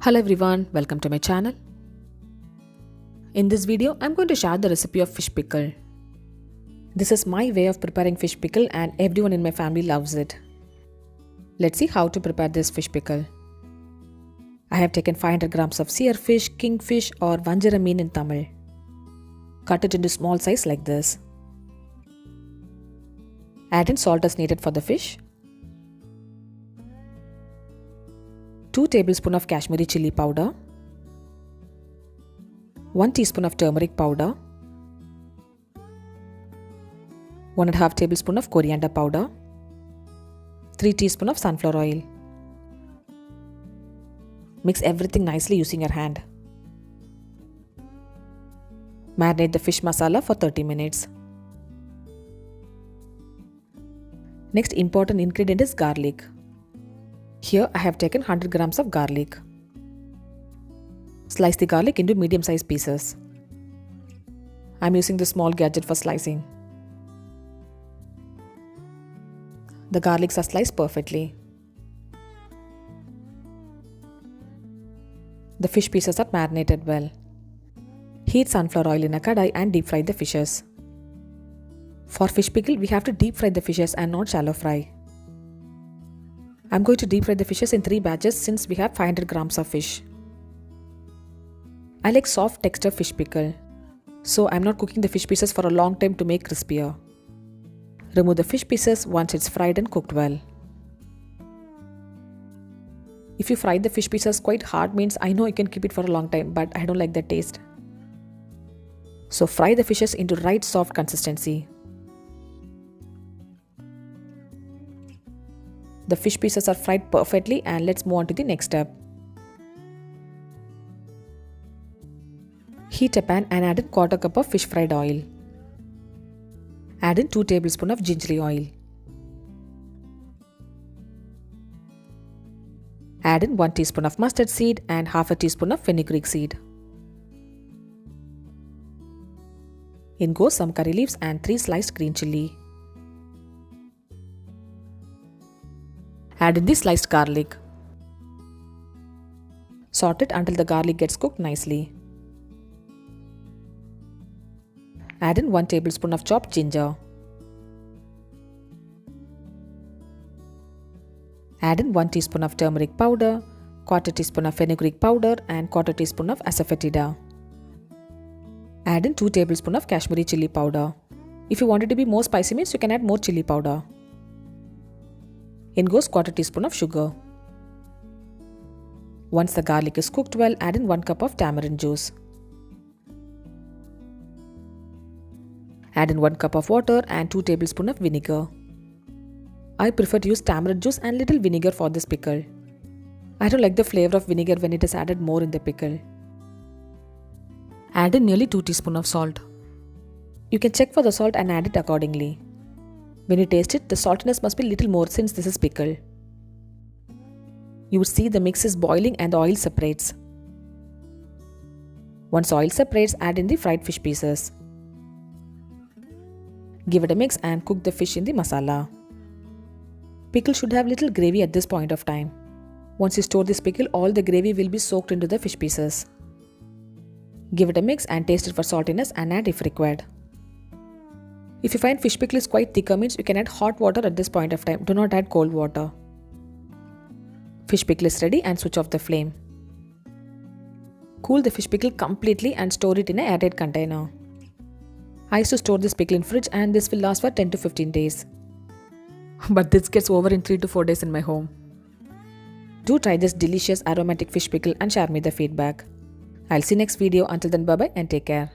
Hello everyone, welcome to my channel. In this video, I'm going to share the recipe of fish pickle. This is my way of preparing fish pickle and everyone in my family loves it. Let's see how to prepare this fish pickle. I have taken 500 grams of sear fish, kingfish or vanjara meen in Tamil. Cut it into small size like this. Add in salt as needed for the fish. 2 tablespoons of Kashmiri chili powder, 1 teaspoon of turmeric powder, 1.5 tablespoon of coriander powder, 3 teaspoons of sunflower oil. Mix everything nicely using your hand. Marinate the fish masala for 30 minutes. Next important ingredient is garlic. Here I have taken 100 grams of garlic. Slice the garlic into medium-sized pieces. I am using the small gadget for slicing. The garlics are sliced perfectly. The fish pieces are marinated well. Heat sunflower oil in a kadai and deep fry the fishes. For fish pickle, we have to deep fry the fishes and not shallow fry. I'm going to deep fry the fishes in 3 batches since we have 500 grams of fish. I like soft texture fish pickle, so I'm not cooking the fish pieces for a long time to make crispier. Remove the fish pieces once it's fried and cooked well. If you fry the fish pieces quite hard means I know you can keep it for a long time, but I don't like that taste. So fry the fishes into right soft consistency. The fish pieces are fried perfectly and let's move on to the next step. Heat a pan and add in 1/4 cup of fish fried oil. Add in 2 tablespoons of gingery oil. Add in 1 teaspoon of mustard seed and half a teaspoon of fenugreek seed. In goes some curry leaves and 3 sliced green chilli. Add in the sliced garlic. Saute it until the garlic gets cooked nicely. Add in 1 tablespoon of chopped ginger. Add in 1 teaspoon of turmeric powder, 1/4 teaspoon of fenugreek powder and 1/4 teaspoon of asafoetida. Add in 2 tablespoons of Kashmiri chili powder. If you want it to be more spicy means you can add more chili powder. In goes 1/4 teaspoon of sugar. Once the garlic is cooked well, add in 1 cup of tamarind juice. Add in 1 cup of water and 2 tablespoons of vinegar. I prefer to use tamarind juice and little vinegar for this pickle. I don't like the flavor of vinegar when it is added more in the pickle. Add in nearly 2 teaspoons of salt. You can check for the salt and add it accordingly. When you taste it, the saltiness must be little more since this is pickle. You would see the mix is boiling and the oil separates. Once oil separates, add in the fried fish pieces. Give it a mix and cook the fish in the masala. Pickle should have little gravy at this point of time. Once you store this pickle, all the gravy will be soaked into the fish pieces. Give it a mix and taste it for saltiness and add if required. If you find fish pickle is quite thicker means you can add hot water at this point of time. Do not add cold water. Fish pickle is ready and switch off the flame. Cool the fish pickle completely and store it in an airtight container. I used to store this pickle in fridge and this will last for 10 to 15 days. But this gets over in 3 to 4 days in my home. Do try this delicious aromatic fish pickle and share me the feedback. I'll see you next video. Until then, bye bye and take care.